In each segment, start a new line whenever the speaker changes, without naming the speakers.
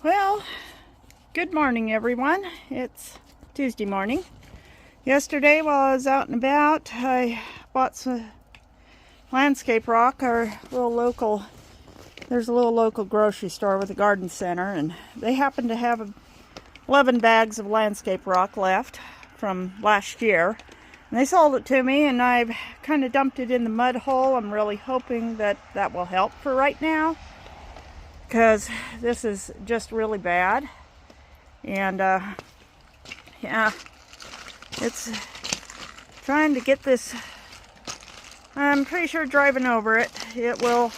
Well, good morning everyone. It's Tuesday morning. Yesterday while I was out and about, I bought some landscape rock. There's a little local grocery store with a garden center, and they happen to have 11 bags of landscape rock left from last year. And they sold it to me, and I've kind of dumped it in the mud hole. I'm really hoping that will help for right now, because this is just really bad. And yeah, it's trying to get this. I'm pretty sure driving over it will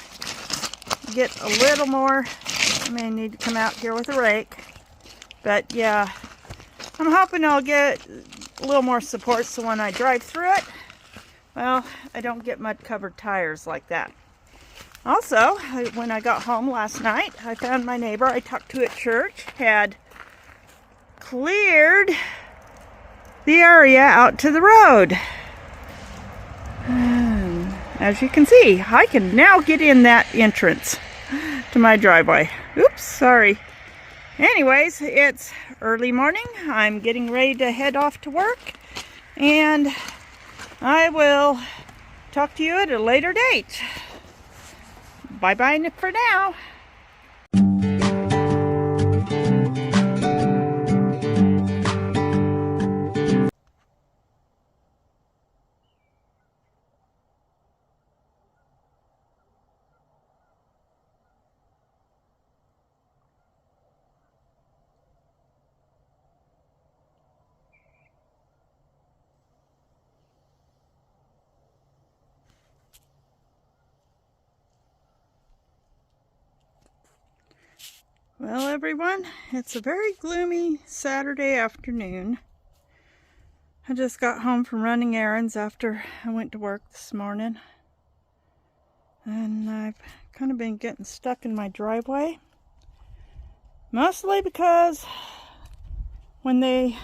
get a little more. I may need to come out here with a rake, but yeah, I'm hoping I'll get a little more support so when I drive through it, well, I don't get mud covered tires like that. Also, when I got home last night, I found my neighbor I talked to at church had cleared the area out to the road. And as you can see, I can now get in that entrance to my driveway. Oops, sorry. Anyways, it's early morning. I'm getting ready to head off to work, and I will talk to you at a later date. Bye-bye for now. Well, everyone, it's a very gloomy Saturday afternoon. I just got home from running errands after I went to work this morning. And I've kind of been getting stuck in my driveway. Mostly because when they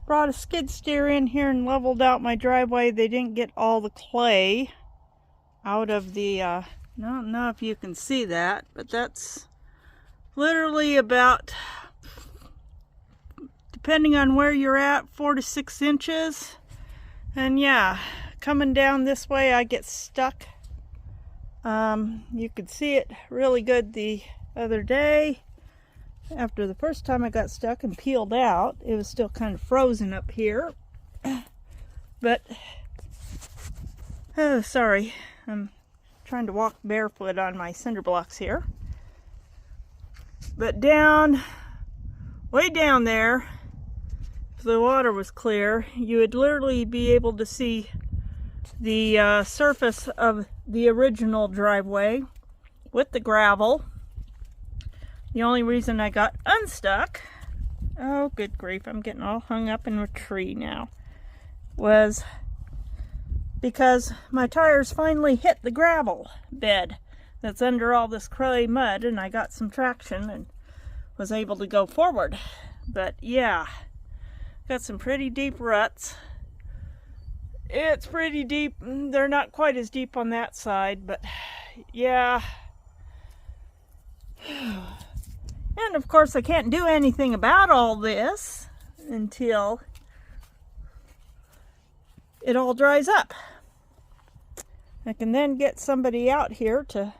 brought a skid steer in here and leveled out my driveway, they didn't get all the clay out of the, I don't know if you can see that, but that's literally about, depending on where you're at, 4 to 6 inches. And yeah, coming down this way I get stuck. You could see it really good the other day. After the first time I got stuck and peeled out, it was still kind of frozen up here. But, oh, sorry, I'm trying to walk barefoot on my cinder blocks here. But way down there, if the water was clear, you would literally be able to see the surface of the original driveway with the gravel. The only reason I got unstuck, oh good grief, I'm getting all hung up in a tree now, was because my tires finally hit the gravel bed that's under all this clay mud, and I got some traction and was able to go forward. But yeah, got some pretty deep ruts. It's pretty deep. They're not quite as deep on that side, but yeah. And of course I can't do anything about all this until it all dries up. I can then get somebody out here to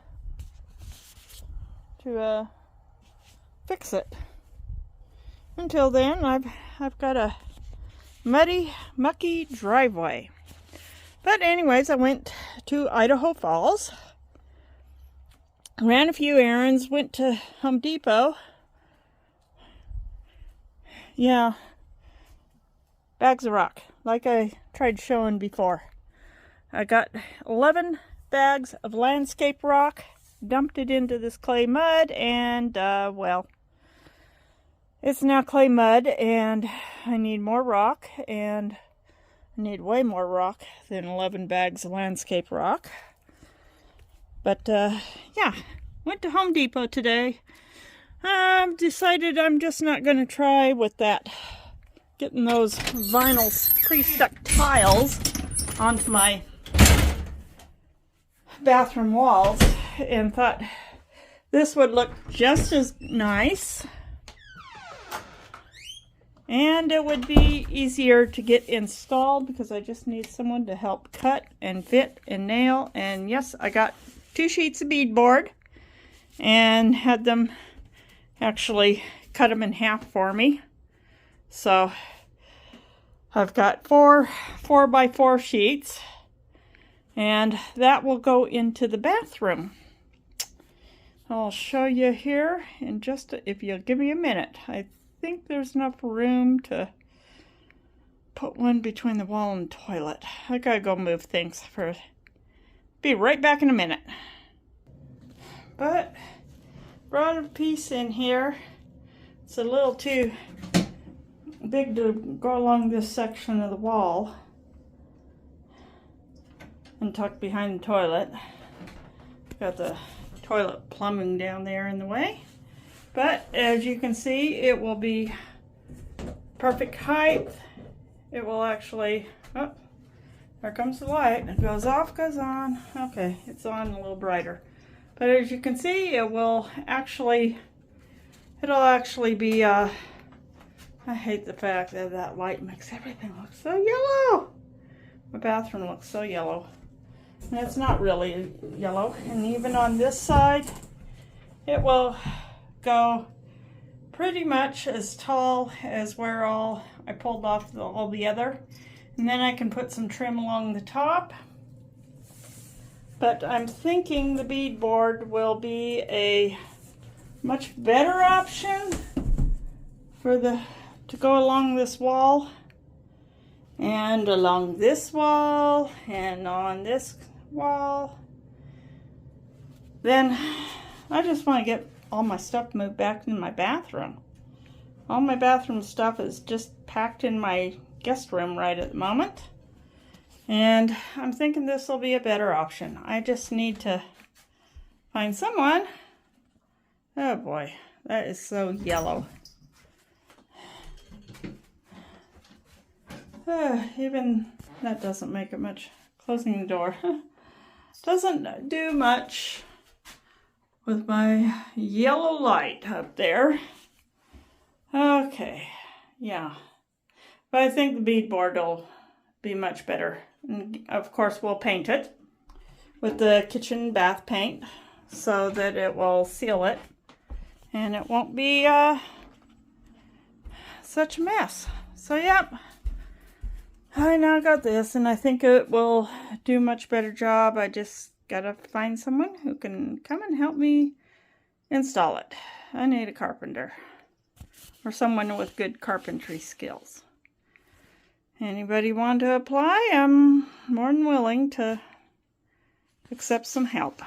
fix it. Until then, I've got a muddy, mucky driveway. But anyways, I went to Idaho Falls, ran a few errands, went to Home Depot. Yeah, bags of rock, like I tried showing before. I got 11 bags of landscape rock, dumped it into this clay mud, and well, it's now clay mud, and I need more rock, and I need way more rock than 11 bags of landscape rock. But yeah, went to Home Depot today. I've decided I'm just not going to try with that, getting those vinyl pre-stuck tiles onto my bathroom walls, and thought This would look just as nice, and it would be easier to get installed because I just need someone to help cut and fit and nail. And yes, I got 2 sheets of beadboard and had them actually cut them in half for me. So I've got 4 4x4 sheets, and that will go into the bathroom. I'll show you here in just if you'll give me a minute. I think there's enough room to put one between the wall and toilet. I gotta go move things first. Be right back in a minute. But brought a piece in here. It's a little too big to go along this section of the wall and tuck behind the toilet. Got the toilet plumbing down there in the way, but as you can see, it will be perfect height. It will actually, oh, there comes the light. It goes off, goes on. Okay, it's on a little brighter, but as you can see, it'll actually be I hate the fact that that light makes everything look so yellow. My bathroom looks so yellow. And it's not really yellow. And even on this side, it will go pretty much as tall as where I pulled off all the other. And then I can put some trim along the top. But I'm thinking the beadboard will be a much better option to go along this wall and along this wall and on this wall. Then I just want to get all my stuff moved back in my bathroom. All my bathroom stuff is just packed in my guest room right at the moment, and I'm thinking this will be a better option. I just need to find someone. Oh boy, that is so yellow. Even that doesn't make it much. Closing the door doesn't do much with my yellow light up there. Okay, yeah. But I think the beadboard will be much better. And of course, we'll paint it with the kitchen bath paint so that it will seal it and it won't be such a mess. So, yep. I now got this, and I think it will do a much better job. I just gotta find someone who can come and help me install it. I need a carpenter or someone with good carpentry skills. Anybody want to apply? I'm more than willing to accept some help.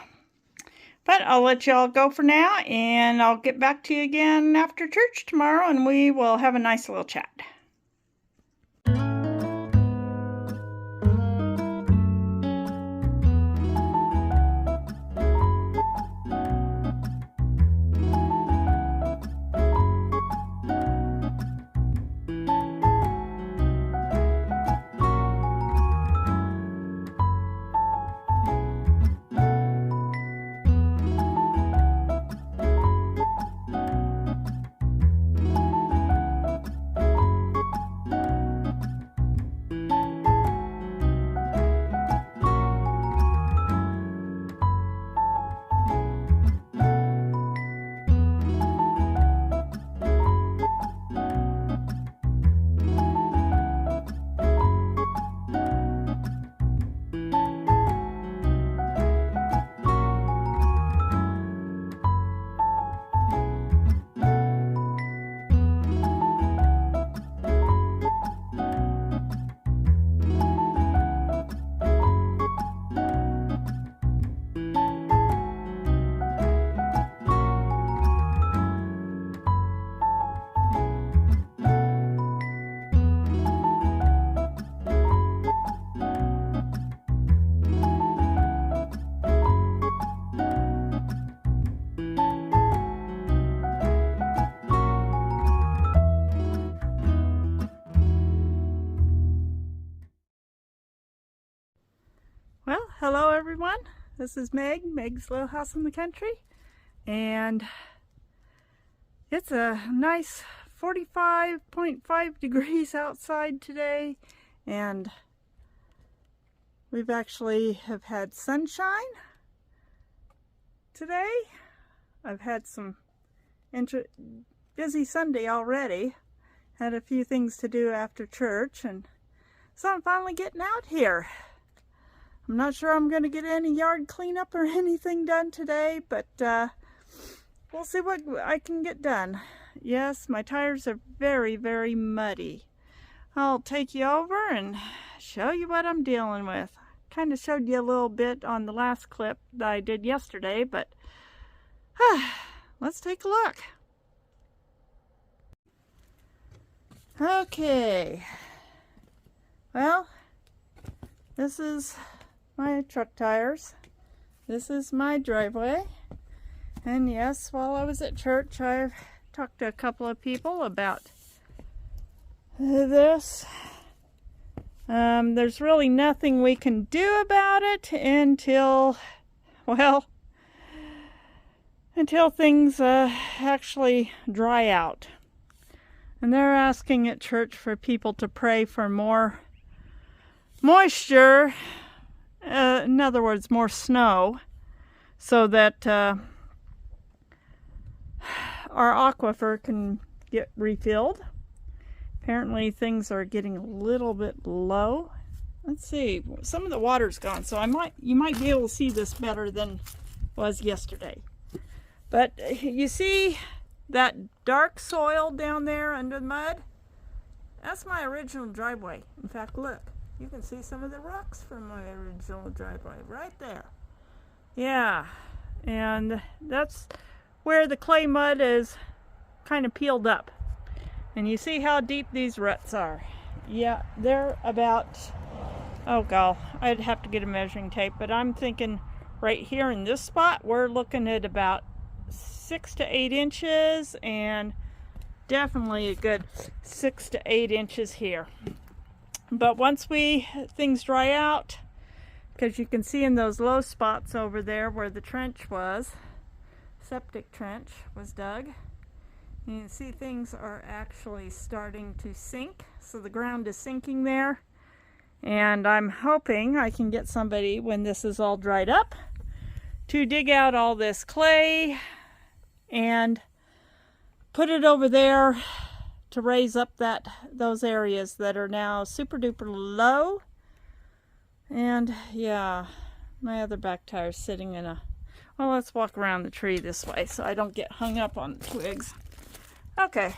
But I'll let y'all go for now, and I'll get back to you again after church tomorrow, and we will have a nice little chat. Well, hello everyone. This is Meg's Little House in the Country. and it's a nice 45.5 degrees outside today, and we've actually have had sunshine today. I've had some busy Sunday already. Had a few things to do after church, and so I'm finally getting out here. I'm not sure I'm going to get any yard cleanup or anything done today, but we'll see what I can get done. Yes, my tires are very, very muddy. I'll take you over and show you what I'm dealing with. Kind of showed you a little bit on the last clip that I did yesterday, but let's take a look. Okay, well, this is my truck tires. This is my driveway. And yes, while I was at church, I've talked to a couple of people about this. There's really nothing we can do about it until things actually dry out. And they're asking at church for people to pray for more moisture, in other words, more snow, so that our aquifer can get refilled. Apparently things are getting a little bit low. Let's see, some of the water's gone, so you might be able to see this better than was yesterday. But you see that dark soil down there under the mud? That's my original driveway. In fact, look, you can see some of the rocks from my original driveway right there. Yeah, and that's where the clay mud is kind of peeled up. And you see how deep these ruts are. Yeah, they're about, oh god, I'd have to get a measuring tape, but I'm thinking right here in this spot, we're looking at about 6 to 8 inches, and definitely a good 6 to 8 inches here. But once things dry out, because you can see in those low spots over there where the trench was, septic trench was dug, you can see things are actually starting to sink. So the ground is sinking there, and I'm hoping I can get somebody, when this is all dried up, to dig out all this clay and put it over there to raise up those areas that are now super duper low. And yeah, my other back tire's sitting in a, well, let's walk around the tree this way so I don't get hung up on the twigs. Okay,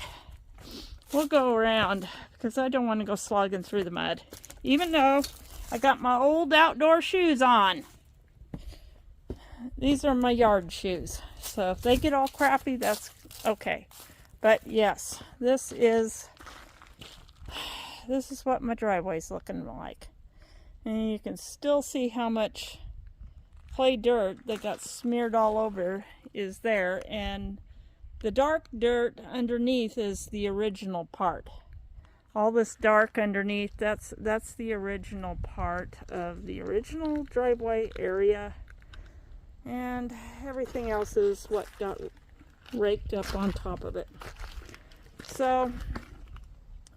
we'll go around because I don't want to go slogging through the mud, even though I got my old outdoor shoes on. These are my yard shoes, so if they get all crappy, that's okay. But yes, this is what my driveway's looking like. And you can still see how much clay dirt that got smeared all over is there, and the dark dirt underneath is the original part. All this dark underneath, that's the original part of the original driveway area. And everything else is what got raked up on top of it. So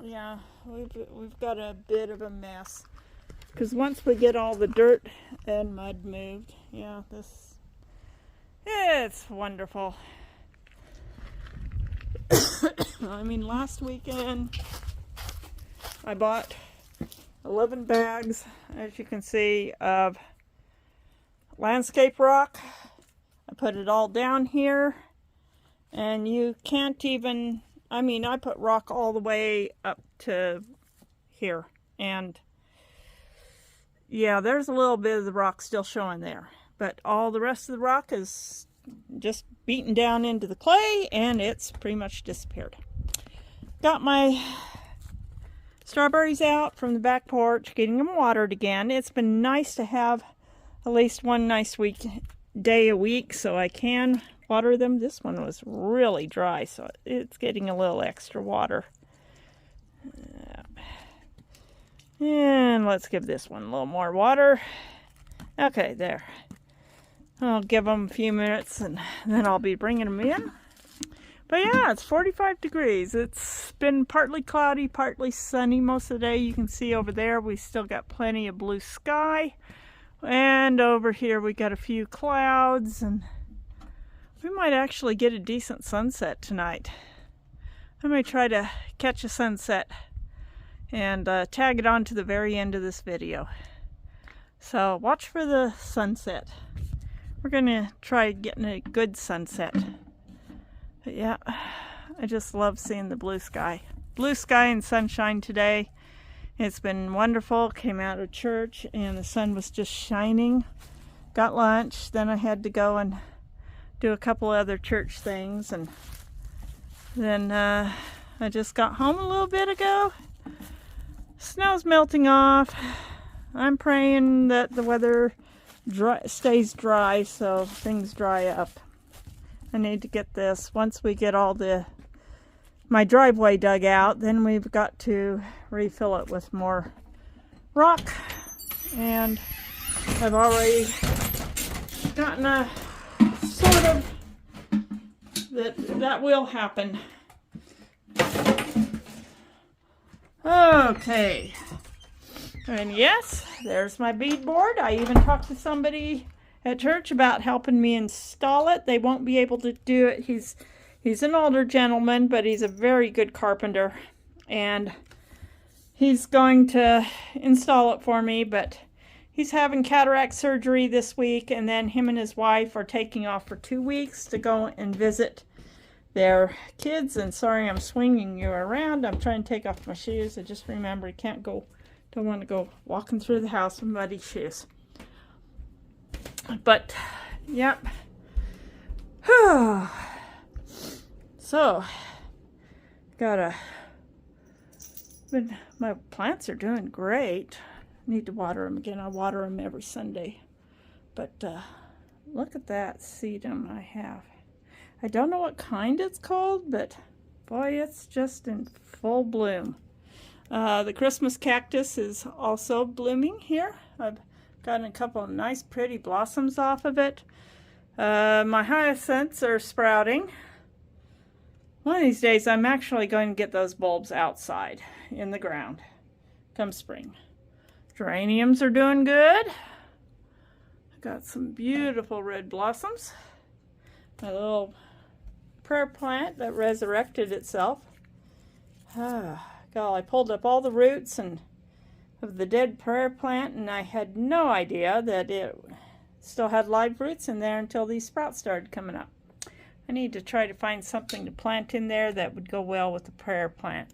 yeah, we've got a bit of a mess, because once we get all the dirt and mud moved, yeah, it's wonderful. I mean, last weekend I bought 11 bags, as you can see, of landscape rock. I put it all down here, and you can't even, I mean, I put rock all the way up to here, and yeah, there's a little bit of the rock still showing there, but all the rest of the rock is just beaten down into the clay, and it's pretty much disappeared. Got my strawberries out from the back porch, getting them watered again. It's been nice to have at least one nice day a week so I can water them. This one was really dry, so it's getting a little extra water. And let's give this one a little more water. Okay, there. I'll give them a few minutes and then I'll be bringing them in. But yeah, it's 45 degrees. It's been partly cloudy, partly sunny most of the day. You can see over there we still got plenty of blue sky. And over here we got a few clouds, and we might actually get a decent sunset tonight. I may try to catch a sunset and tag it on to the very end of this video. So watch for the sunset. We're gonna try getting a good sunset. But yeah, I just love seeing the blue sky. Blue sky and sunshine today. It's been wonderful. Came out of church and the sun was just shining. Got lunch, then I had to go and do a couple other church things, and then I just got home a little bit ago. Snow's melting off. I'm praying that the weather stays dry so things dry up. I need to get this. Once we get all my driveway dug out, then we've got to refill it with more rock. And I've already gotten a sort of that will happen. Okay. And yes, there's my beadboard. I even talked to somebody at church about helping me install it. They won't be able to do it. He's an older gentleman, but he's a very good carpenter. And he's going to install it for me, but he's having cataract surgery this week, and then him and his wife are taking off for 2 weeks to go and visit their kids. And sorry, I'm swinging you around. I'm trying to take off my shoes. I just remember you can't go, don't want to go walking through the house with muddy shoes. But, yep. So, my plants are doing great. Need to water them again. I water them every Sunday. But look at that sedum I have. I don't know what kind it's called, but boy, it's just in full bloom. The Christmas cactus is also blooming here. I've gotten a couple of nice pretty blossoms off of it. My hyacinths are sprouting. One of these days I'm actually going to get those bulbs outside in the ground come spring. Geraniums are doing good. I've got some beautiful red blossoms. My little prayer plant that resurrected itself. God, I pulled up all the roots of the dead prayer plant, and I had no idea that it still had live roots in there until these sprouts started coming up. I need to try to find something to plant in there that would go well with the prayer plant.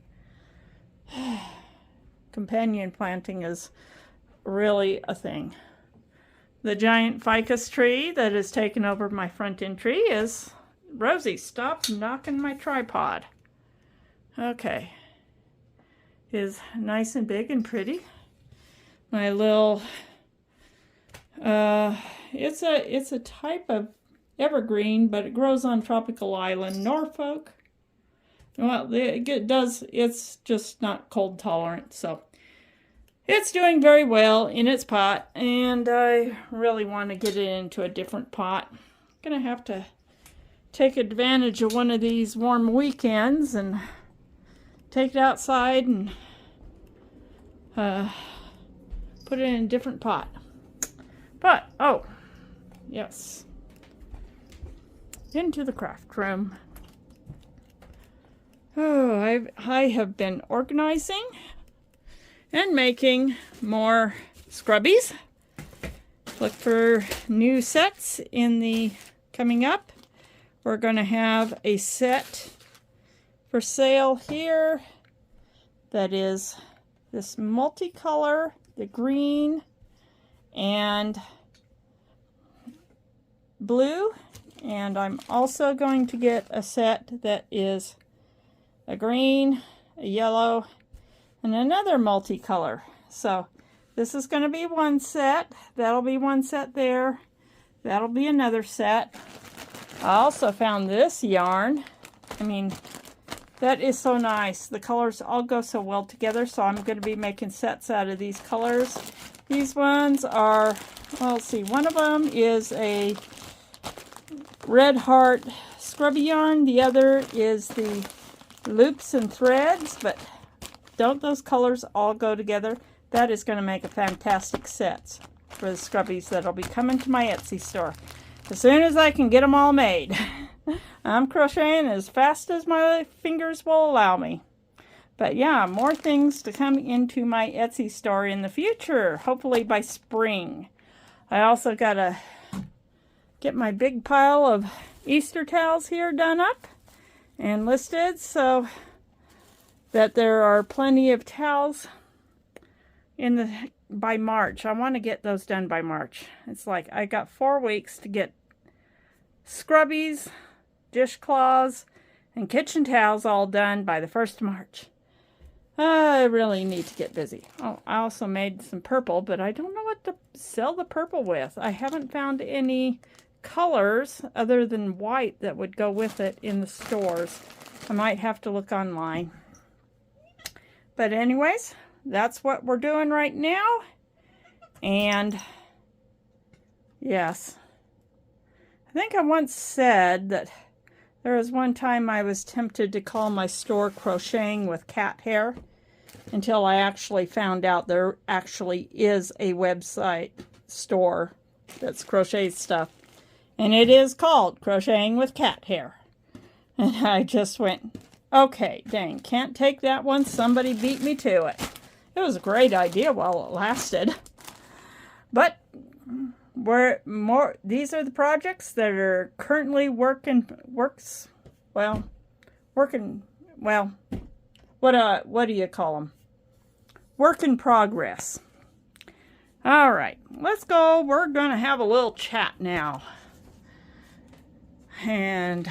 Companion planting is really a thing. The giant ficus tree that has taken over my front entry is... Rosie, stop knocking my tripod. Okay. Is nice and big and pretty. My little... it's a type of evergreen, but it grows on tropical island Norfolk. Well, it's just not cold tolerant, so it's doing very well in its pot, and I really want to get it into a different pot. I'm gonna have to take advantage of one of these warm weekends and take it outside and put it in a different pot. But, oh, yes, into the craft room. Oh, I have been organizing and making more scrubbies. Look for new sets in the coming up. We're going to have a set for sale here that is this multicolor, the green and blue. And I'm also going to get a set that is a green, a yellow, and another multicolor. So this is going to be one set. That'll be one set there. That'll be another set. I also found this yarn. I mean, that is so nice. The colors all go so well together, so I'm going to be making sets out of these colors. These ones are, well, let's see, one of them is a Red Heart Scrubby yarn. The other is the Loops and Threads, but don't those colors all go together? That is going to make a fantastic set for the scrubbies that'll be coming to my Etsy store as soon as I can get them all made. I'm crocheting as fast as my fingers will allow me. But yeah, more things to come into my Etsy store in the future, hopefully by spring. I also got to get my big pile of Easter towels here done up and listed so that there are plenty of towels by March. I want to get those done by March. It's like I got 4 weeks to get scrubbies, dishcloths, and kitchen towels all done by the 1st of March. I really need to get busy. Oh, I also made some purple, but I don't know what to sell the purple with. I haven't found any colors other than white that would go with it in the stores. I might have to look online. But anyways, that's what we're doing right now. And yes, I think I once said that there was one time I was tempted to call my store Crocheting with Cat Hair until I actually found out there actually is a website store that's crochet stuff. And it is called Crocheting with Cat Hair. And I just went, okay, dang, can't take that one. Somebody beat me to it. It was a great idea while it lasted. These are the projects that are currently what do you call them? Work in progress. All right, let's go. We're going to have a little chat now. And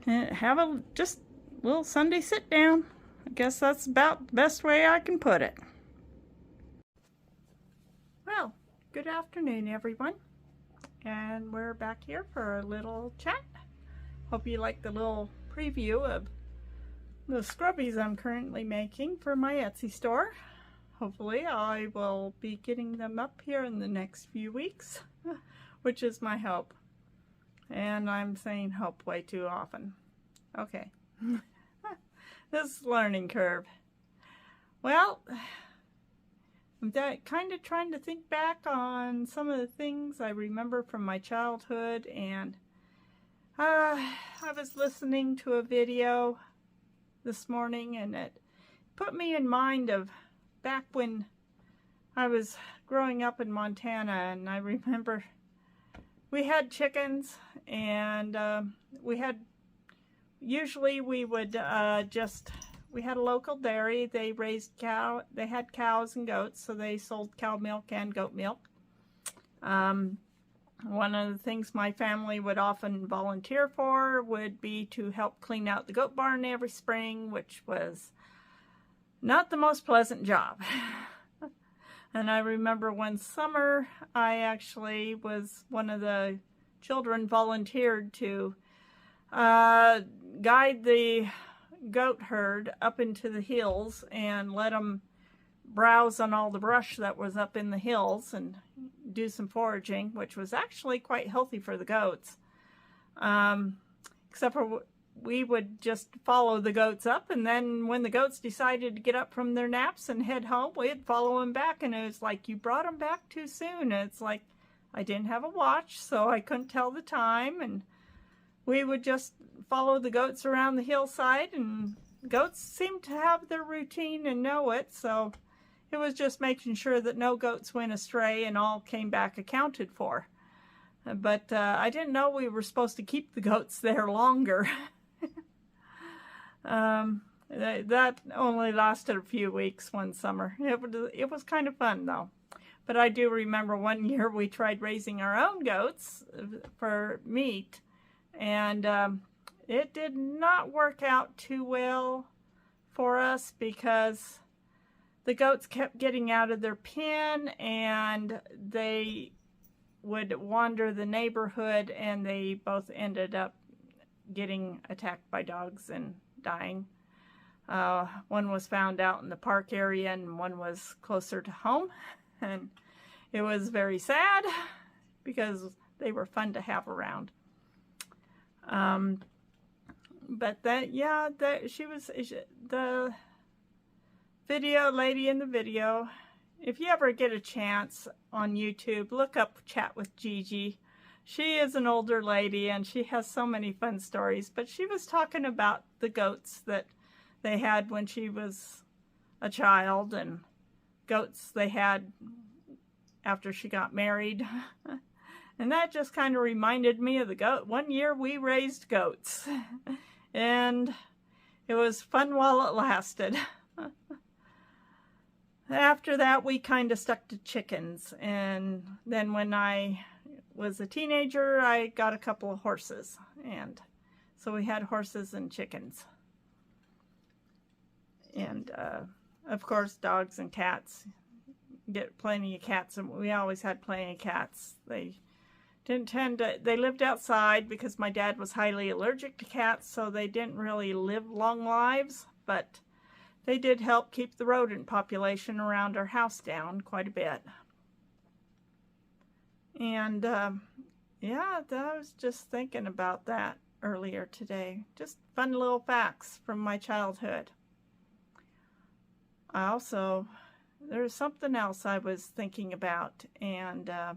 have a just little Sunday sit down. I guess that's about the best way I can put it. Well, good afternoon, everyone. And we're back here for a little chat. Hope you like the little preview of the scrubbies I'm currently making for my Etsy store. Hopefully I will be getting them up here in the next few weeks, which is my hope. And I'm saying hope way too often. Okay. This learning curve. Well, I'm kind of trying to think back on some of the things I remember from my childhood, and I was listening to a video this morning, and it put me in mind of back when I was growing up in Montana, and I remember we had chickens, and we had a local dairy. They raised they had cows and goats, so they sold cow milk and goat milk. One of the things my family would often volunteer for would be to help clean out the goat barn every spring, which was not the most pleasant job. And I remember one summer, I actually was one of the children volunteered to guide the goat herd up into the hills and let them browse on all the brush that was up in the hills and do some foraging, which was actually quite healthy for the goats. Except for we would just follow the goats up, and then when the goats decided to get up from their naps and head home, we'd follow them back, and it was like, you brought them back too soon. And it's like, I didn't have a watch, so I couldn't tell the time, and we would just follow the goats around the hillside, and goats seemed to have their routine and know it, so it was just making sure that no goats went astray and all came back accounted for. But I didn't know we were supposed to keep the goats there longer. That only lasted a few weeks one summer. It was kind of fun though. But I do remember one year we tried raising our own goats for meat, and it did not work out too well for us because the goats kept getting out of their pen, and they would wander the neighborhood, and they both ended up getting attacked by dogs and dying. One was found out in the park area, and one was closer to home, and it was very sad because they were fun to have around. But that, yeah, she was the video lady in the video. If you ever get a chance on YouTube, look up Chat with Gigi. She is an older lady and she has so many fun stories, but she was talking about the goats that they had when she was a child and goats they had after she got married. And that just kind of reminded me of the goat. One year we raised goats and it was fun while it lasted. After that, we kind of stuck to chickens. And then when I was a teenager, I got a couple of horses. And so we had horses and chickens. And of course, dogs and cats. Get plenty of cats. And we always had plenty of cats. They lived outside because my dad was highly allergic to cats, so they didn't really live long lives, but they did help keep the rodent population around our house down quite a bit. And yeah, I was just thinking about that earlier today. Just fun little facts from my childhood. There's something else I was thinking about, and now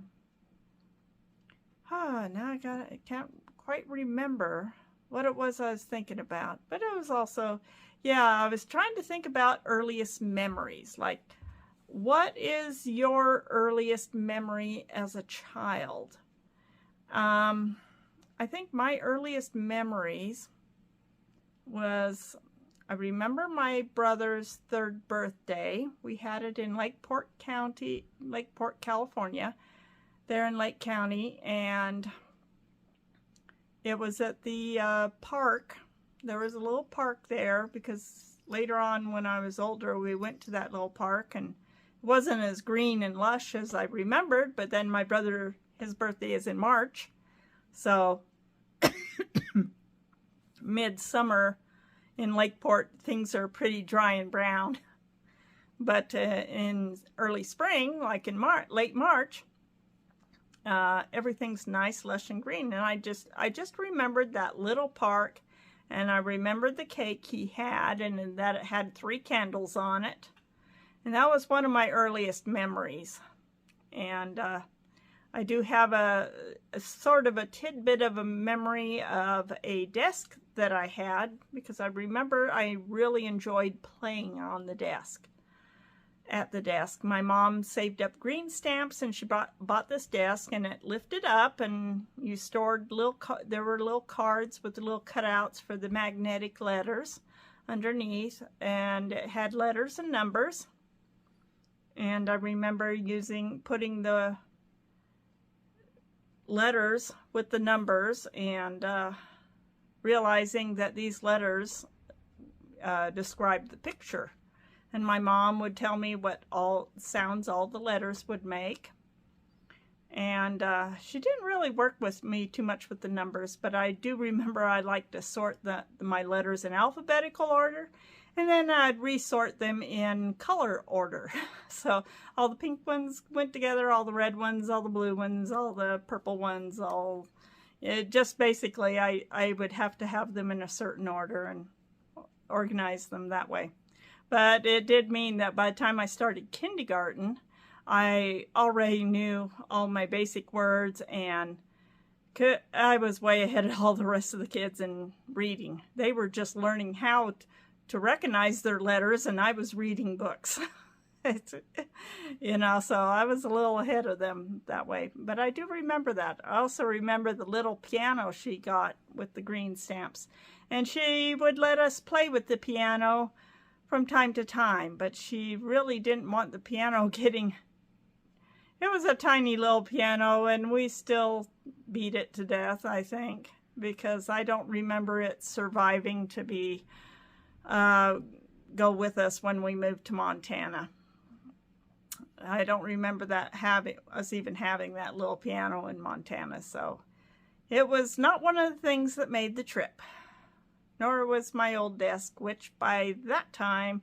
I can't quite remember what it was I was thinking about. But it was also, yeah, I was trying to think about earliest memories. Like, what is your earliest memory as a child? I think my earliest memories was, I remember my brother's 3rd birthday. We had it in Lakeport, California. There in Lake County, and it was at the park. There was a little park there because later on when I was older we went to that little park, and it wasn't as green and lush as I remembered, but then my brother, his birthday is in March, so midsummer in Lakeport things are pretty dry and brown, but in early spring, like in late March, everything's nice, lush, and green. And I just remembered that little park, and I remembered the cake he had, and that it had 3 candles on it. And that was one of my earliest memories. And I do have a sort of a tidbit of a memory of a desk that I had, because I remember I really enjoyed playing on the desk. At the desk, my mom saved up green stamps, and she bought this desk, and it lifted up, and you stored there were little cards with the little cutouts for the magnetic letters underneath, and it had letters and numbers. And I remember putting the letters with the numbers, and realizing that these letters described the picture. And my mom would tell me what sounds all the letters would make. And she didn't really work with me too much with the numbers, but I do remember I liked to sort my letters in alphabetical order, and then I'd resort them in color order. So all the pink ones went together, all the red ones, all the blue ones, all the purple ones, just basically I would have to have them in a certain order and organize them that way. But it did mean that by the time I started kindergarten, I already knew all my basic words, and I was way ahead of all the rest of the kids in reading. They were just learning how to recognize their letters, and I was reading books. So I was a little ahead of them that way. But I do remember that. I also remember the little piano she got with the green stamps. And she would let us play with the piano from time to time, but she really didn't want the piano getting... It was a tiny little piano, and we still beat it to death, I think, because I don't remember it surviving to go with us when we moved to Montana. I don't remember us even having that little piano in Montana, so it was not one of the things that made the trip. Nor was my old desk, which by that time,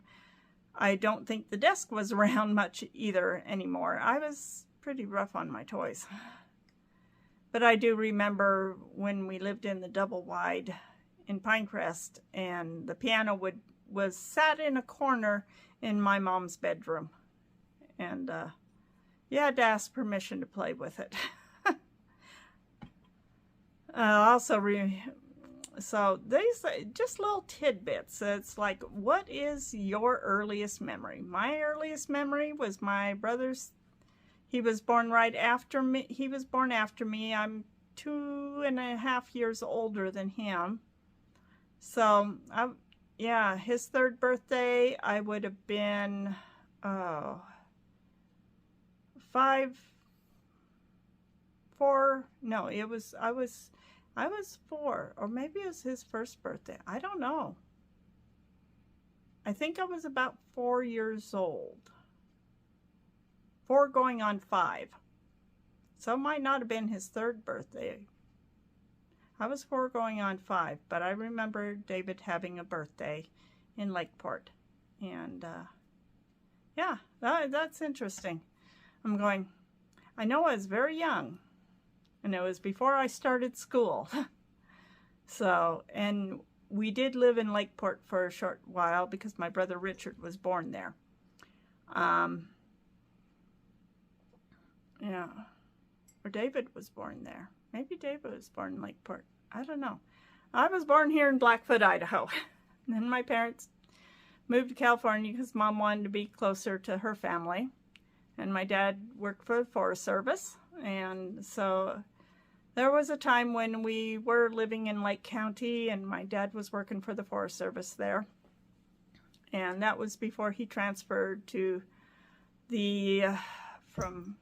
I don't think the desk was around much either anymore. I was pretty rough on my toys. But I do remember when we lived in the double wide in Pinecrest, and the piano was sat in a corner in my mom's bedroom, and you had to ask permission to play with it. So these just little tidbits. It's like, what is your earliest memory? My earliest memory was my brother's. He was born right after me. He was born after me. I'm 2.5 years older than him. So, yeah, his 3rd birthday, I would have been, 4. No, I was 4, or maybe it was his 1st birthday. I don't know. I think I was about 4 years old. 4 going on 5. So it might not have been his 3rd birthday. I was 4 going on 5, but I remember David having a birthday in Lakeport. And yeah, that's interesting. I'm going, I know I was very young, and it was before I started school. So, and we did live in Lakeport for a short while because my brother Richard was born there. Yeah, or David was born there. Maybe David was born in Lakeport. I don't know. I was born here in Blackfoot, Idaho. And then my parents moved to California because Mom wanted to be closer to her family. And my dad worked for the Forest Service. And so there was a time when we were living in Lake County, and my dad was working for the Forest Service there. And that was before he transferred to from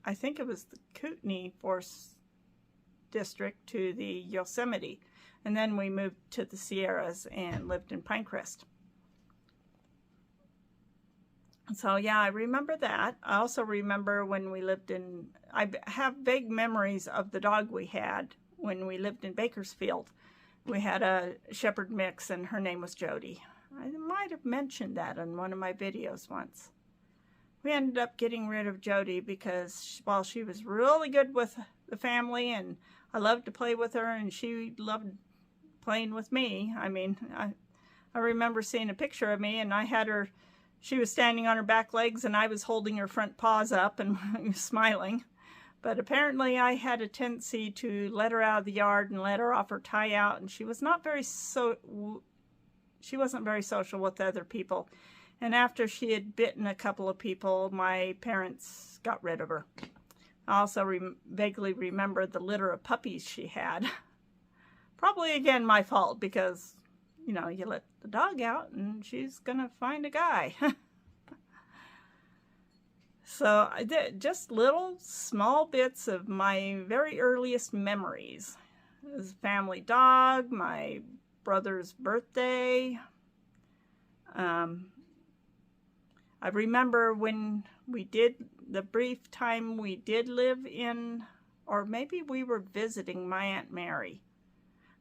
I think it was the Kootenai Forest District to the Yosemite. And then we moved to the Sierras and lived in Pinecrest. So yeah, I remember that. I also remember when we lived I have vague memories of the dog we had when we lived in Bakersfield. We had a shepherd mix, and her name was Jody. I might have mentioned that in one of my videos once. We ended up getting rid of Jody because while she was really good with the family, and I loved to play with her, and she loved playing with me. I mean, I remember seeing a picture of me, and I had her, she was standing on her back legs, and I was holding her front paws up and smiling. But apparently I had a tendency to let her out of the yard and let her off her tie out, and she wasn't very social with other people. And after she had bitten a couple of people, my parents got rid of her. I also vaguely remember the litter of puppies she had. Probably, again, my fault because, you know, you let the dog out and she's going to find a guy. So I did just little small bits of my very earliest memories. This family dog, my brother's birthday. I remember when we did, the brief time we did live in, or maybe we were visiting my Aunt Mary.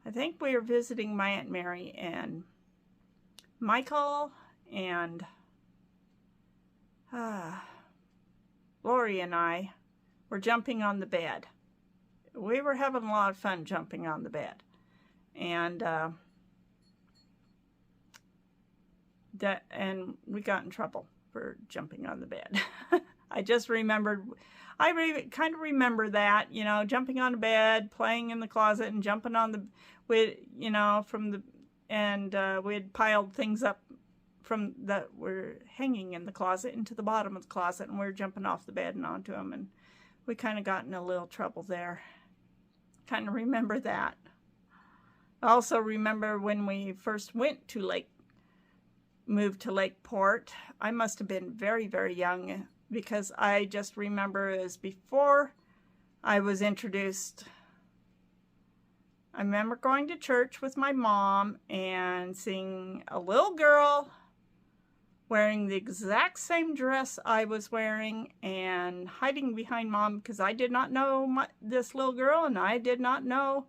I think we were visiting my Aunt Mary, and Michael and Lori and I were jumping on the bed. We were having a lot of fun jumping on the bed. And we got in trouble for jumping on the bed. I just remembered, kind of remember that, you know, jumping on the bed, playing in the closet, and jumping on the, we had piled things up from that were hanging in the closet into the bottom of the closet, and we were jumping off the bed and onto them, and we kind of got in a little trouble there. Kind of remember that. I also remember when we first moved to Lakeport. I must have been very, very young, because I just remember it was before I was introduced. I remember going to church with my mom and seeing a little girl wearing the exact same dress I was wearing and hiding behind Mom because I did not know this little girl, and I did not know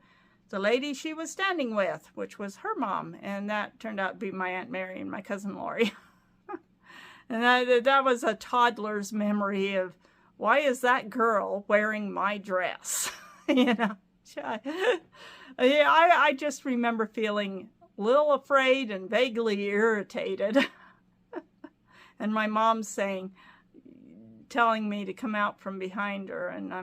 the lady she was standing with, which was her mom, and that turned out to be my Aunt Mary and my cousin Lori. And that was a toddler's memory of, why is that girl wearing my dress? you know. Yeah, I just remember feeling a little afraid and vaguely irritated. And my mom telling me to come out from behind her, and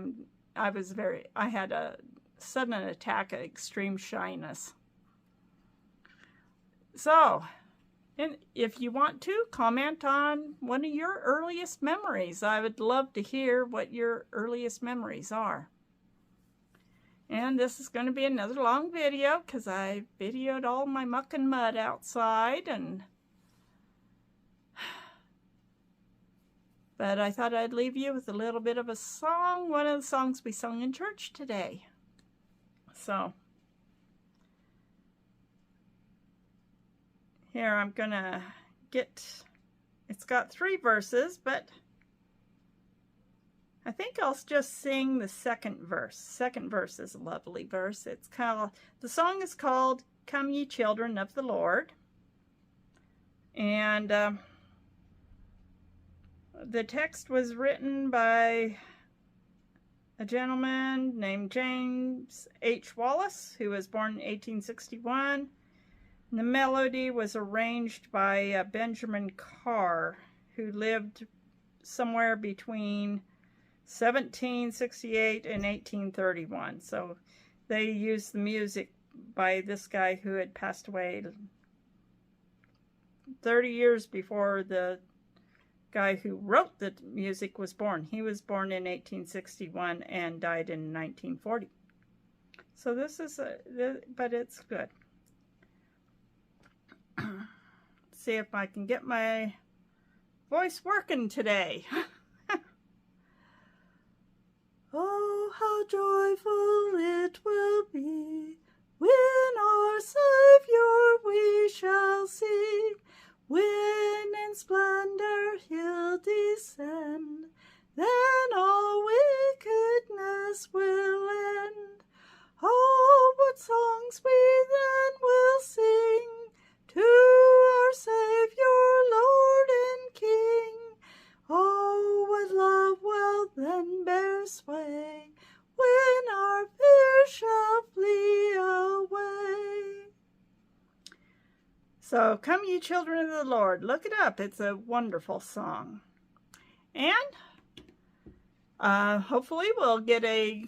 I had a sudden attack of extreme shyness. So, and if you want to, comment on one of your earliest memories. I would love to hear what your earliest memories are. And this is going to be another long video because I videoed all my muck and mud outside, but I thought I'd leave you with a little bit of a song, one of the songs we sung in church today. So here I'm gonna it's got 3 verses, but I think I'll just sing the second verse. Second verse is a lovely verse. The song is called "Come Ye Children of the Lord," and the text was written by a gentleman named James H. Wallace, who was born in 1861. And the melody was arranged by Benjamin Carr, who lived somewhere between 1768 and 1831. So they used the music by this guy who had passed away 30 years before the guy who wrote the music was born. He was born in 1861 and died in 1940. So this is but it's good. See if I can get my voice working today. Oh, how joyful it will be when our Savior we shall see, when in splendor he'll descend, then all wickedness will end. Oh, what songs we then will sing to our Savior, Lord and King. Oh, what love will then bear sway when our fear shall flee away. So, "Come Ye Children of the Lord." Look it up. It's a wonderful song. And hopefully we'll get a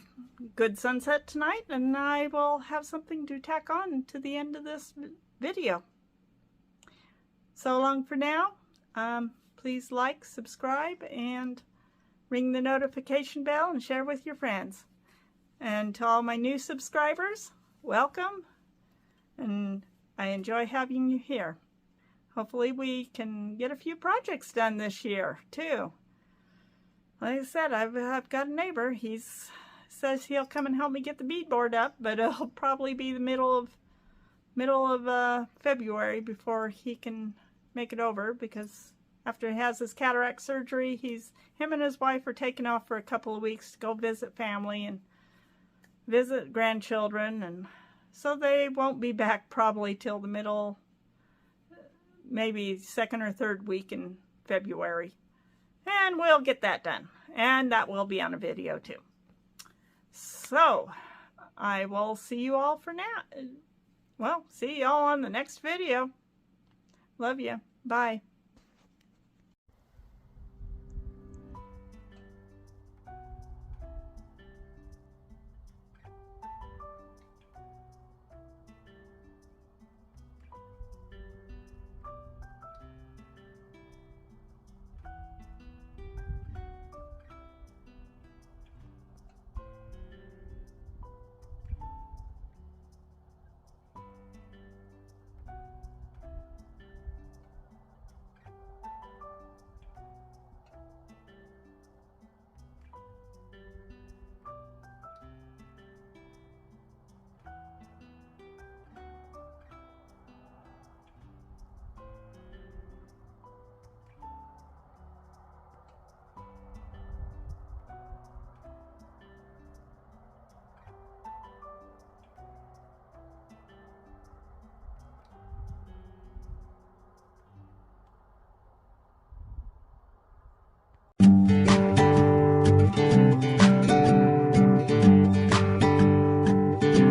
good sunset tonight, and I will have something to tack on to the end of this video. So long for now. Please like, subscribe, and ring the notification bell and share with your friends. And to all my new subscribers, welcome. And I enjoy having you here. Hopefully we can get a few projects done this year too. Like I said, I've got a neighbor. He says he'll come and help me get the beadboard up, but it'll probably be the middle of February before he can make it over, because after he has his cataract surgery, him and his wife are taking off for a couple of weeks to go visit family and visit grandchildren, and so they won't be back probably till the middle, maybe 2nd or 3rd week in February. And we'll get that done. And that will be on a video too. So, I will see you all for now. Well, see you all on the next video. Love you. Bye.